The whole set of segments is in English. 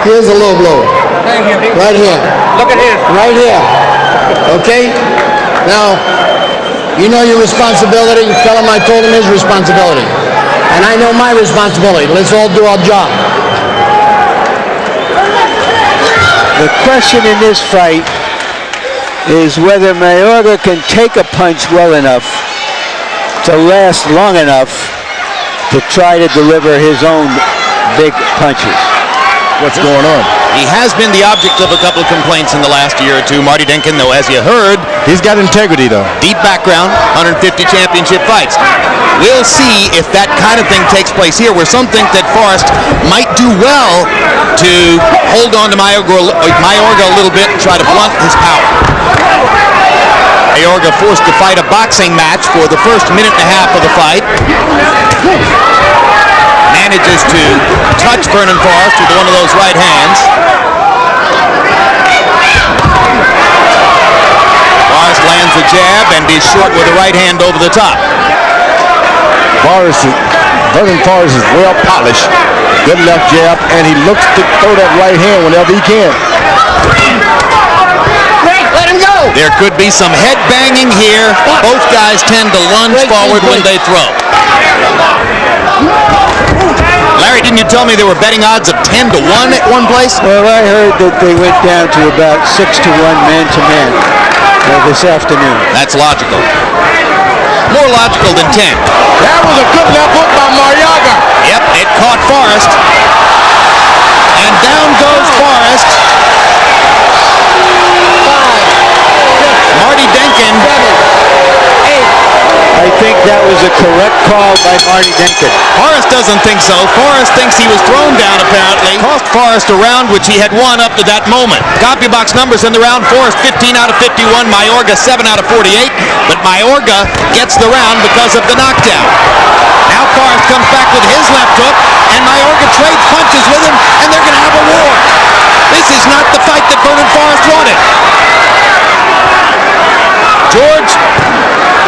Here's a low blow. Right here. Look at his. Right here. Okay? Now, you know your responsibility. Tell him I told him his responsibility. And I know my responsibility. Let's all do our job. The question in this fight is whether Mayorga can take a punch well enough to last long enough to try to deliver his own big punches. What's going on? He has been the object of a couple of complaints in the last year or two. Marty Denkin, though, as you heard, he's got integrity, though. Deep background, 150 championship fights. We'll see if that kind of thing takes place here, where some think that Forrest might do well to hold on to Mayorga a little bit and try to blunt his power. Mayorga forced to fight a boxing match for the first minute and a half of the fight. Manages to touch Vernon Forrest with one of those right hands. Forrest lands a jab and is short with a right hand over the top. Vernon Forrest is well polished. Good left jab, and he looks to throw that right hand whenever he can. Let him go! There could be some head banging here. Both guys tend to lunge forward when they throw. Larry, didn't you tell me there were betting odds of 10-1 at one place? Well, I heard that they went down to about 6-1 man-to-man this afternoon. That's logical. More logical than 10. That was a good left hook by Mayorga. Yep, it caught Forrest. And down goes Forrest. Marty Denkin. I think that was a correct call by Marty Denkin. Forrest doesn't think so. Forrest thinks he was thrown down, apparently. Cost Forrest a round which he had won up to that moment. CompuBox numbers in the round: Forrest 15 out of 51, Mayorga 7 out of 48. But Mayorga gets the round because of the knockdown. Now Forrest comes back with his left hook, and Mayorga trades punches with him, and they're going to have a war. This is not the fight that Vernon Forrest wanted. George,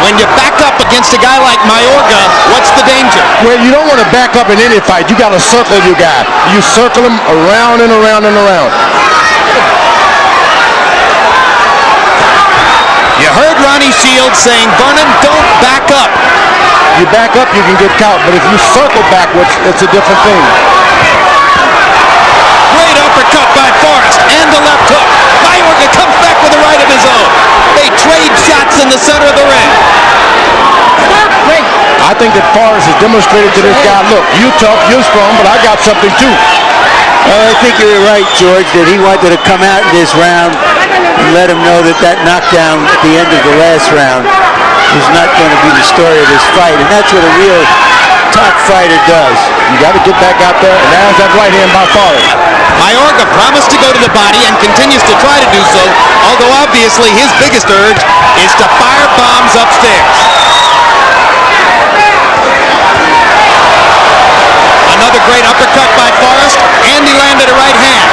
when you back up against a guy like Mayorga, what's the danger? Well, you don't want to back up in any fight. You got to circle your guy. You circle him around and around and around. You heard Ronnie Shields saying, Vernon, don't back up. You back up, you can get caught. But if you circle backwards, it's a different thing. Great uppercut by Forrest and the left hook. Mayorga comes back with a right of his own. They trade shots in the center of the ring. I think that Forrest has demonstrated to this guy, look, you tough, you're strong, but I got something too. Well, I think you're right, George, that he wanted to come out in this round and let him know that that knockdown at the end of the last round is not going to be the story of this fight. And that's what a real top fighter does. You got to get back out there, and there's that right hand by Forrest. Mayorga promised to go to the body and continues to try to do so, although obviously his biggest urge is to fire bombs upstairs. Another great uppercut by Forrest, and he landed a right hand.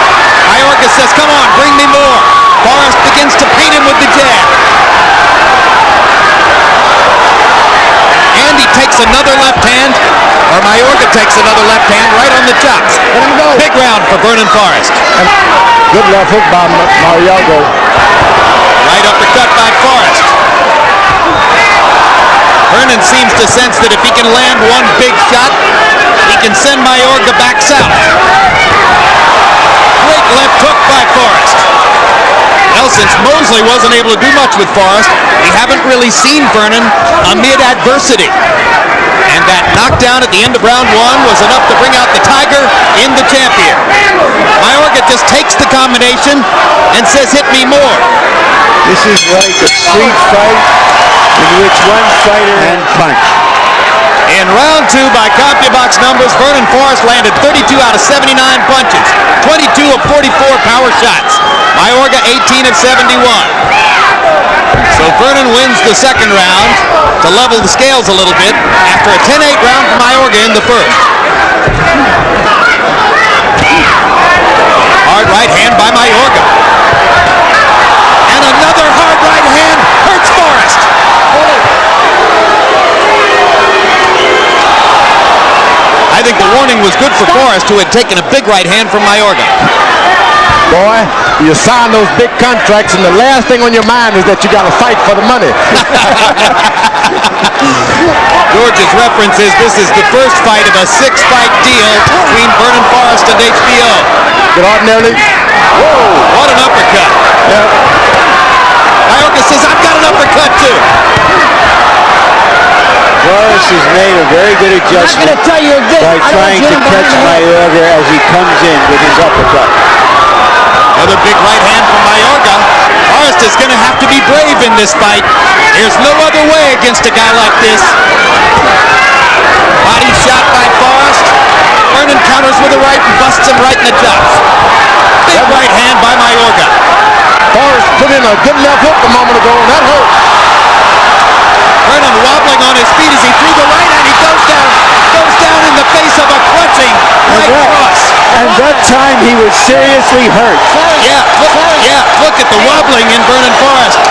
Mayorga says, come on, bring me more. Forrest begins to beat him with the jab. And he takes another left hand, or Mayorga takes another left hand right on the chops. Big round for Vernon Forrest. Good left hook by Mayorga. Right uppercut by Forrest. Vernon seems to sense that if he can land one big shot, he can send Mayorga back south. Great left hook by Forrest. Well, since Mosley wasn't able to do much with Forrest, we haven't really seen Vernon amid adversity. And that knockdown at the end of round one was enough to bring out the Tiger in the champion. Mayorga just takes the combination and says, hit me more. This is like a street fight in which one fighter and punch. In round two, by CompuBox numbers, Vernon Forrest landed 32 out of 79 punches, 22 of 44 power shots. Mayorga 18 of 71. So Vernon wins the second round to level the scales a little bit after a 10-8 round for Mayorga in the first. Hard right hand by Mayorga. And another hard right hand hurts Forrest. I think the warning timing was good for Forrest, who had taken a big right hand from Mayorga. Boy, you sign those big contracts, and the last thing on your mind is that you got to fight for the money. George's reference is this is the first fight of a 6-fight deal between Vernon Forrest and HBO. But ordinarily, Whoa, what an uppercut. yeah, Mayorga says, I've got an uppercut too. Forrest has made a very good adjustment by trying to catch Mayorga as he comes in with his uppercut. Another big right hand from Mayorga. Forrest is going to have to be brave in this fight. There's no other way against a guy like this. Body shot by Forrest. Vernon counters with a right and busts him right in the chops. Big right hand by Mayorga. Forrest put in a good left hook a moment ago, and that hurt. Vernon wobbling on his feet as he threw the right hand. He goes down in the face of a crunching right cross. And that time he was seriously hurt. Look at the wobbling in Vernon Forrest.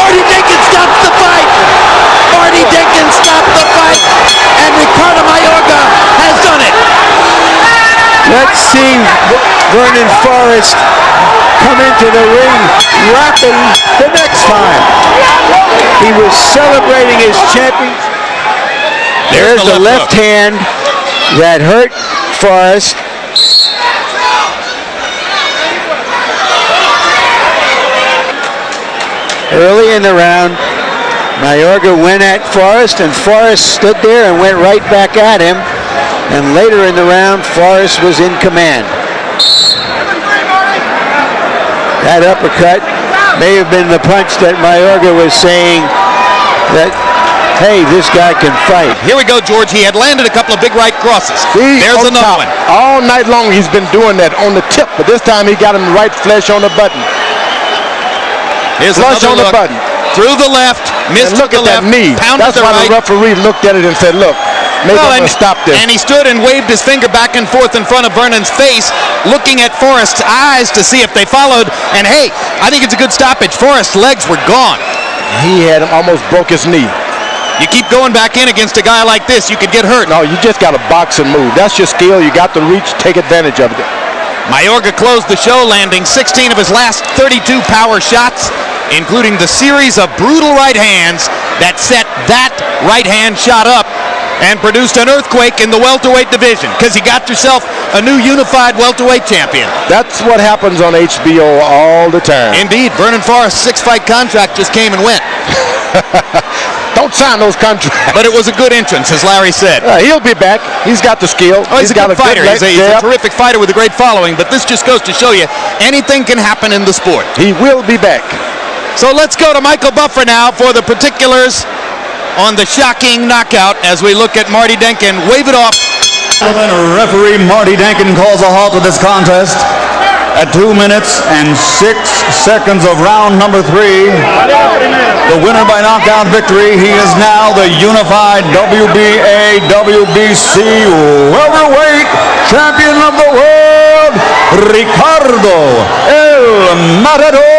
Marty Dinkins stops the fight. Marty Dinkins stopped the fight, and Ricardo Mayorga has done it. Let's see Vernon Forrest come into the ring rapping the next time. He was celebrating his championship. There's the left hand that hurt Forrest. Early in the round, Mayorga went at Forrest, and Forrest stood there and went right back at him. And later in the round, Forrest was in command. That uppercut may have been the punch that Mayorga was saying that, hey, this guy can fight. Here we go, George. He had landed a couple of big right crosses. There's another one. All night long he's been doing that on the tip, but this time he got him right flesh on the button. Here's Flush on another the look. button. Through the left, missed And look to the at that left, knee. pounded That's the why right. the referee looked at it and said, look, maybe I'm going to stop this. And he stood and waved his finger back and forth in front of Vernon's face, looking at Forrest's eyes to see if they followed. And hey, I think it's a good stoppage. Forrest's legs were gone. He had him almost broke his knee. You keep going back in against a guy like this, you could get hurt. No, you just got to box and move. That's your skill. You got the reach. Take advantage of it. Mayorga closed the show, landing 16 of his last 32 power shots, including the series of brutal right hands that set that right hand shot up and produced an earthquake in the welterweight division, because he got yourself a new unified welterweight champion. That's what happens on HBO all the time. Indeed, Vernon Forrest's 6-fight contract just came and went. Don't sign those contracts. But it was a good entrance, as Larry said. He'll be back. He's got the skill. Oh, he's a got good fighter. Good He's a terrific fighter with a great following, but this just goes to show you anything can happen in the sport. He will be back. So let's go to Michael Buffer now for the particulars on the shocking knockout as we look at Marty Denkin. Wave it off. Referee Marty Denkin calls a halt to this contest at 2 minutes and 6 seconds of round number 3. The winner by knockout victory. He is now the unified WBA, WBC welterweight champion of the world, Ricardo El Matador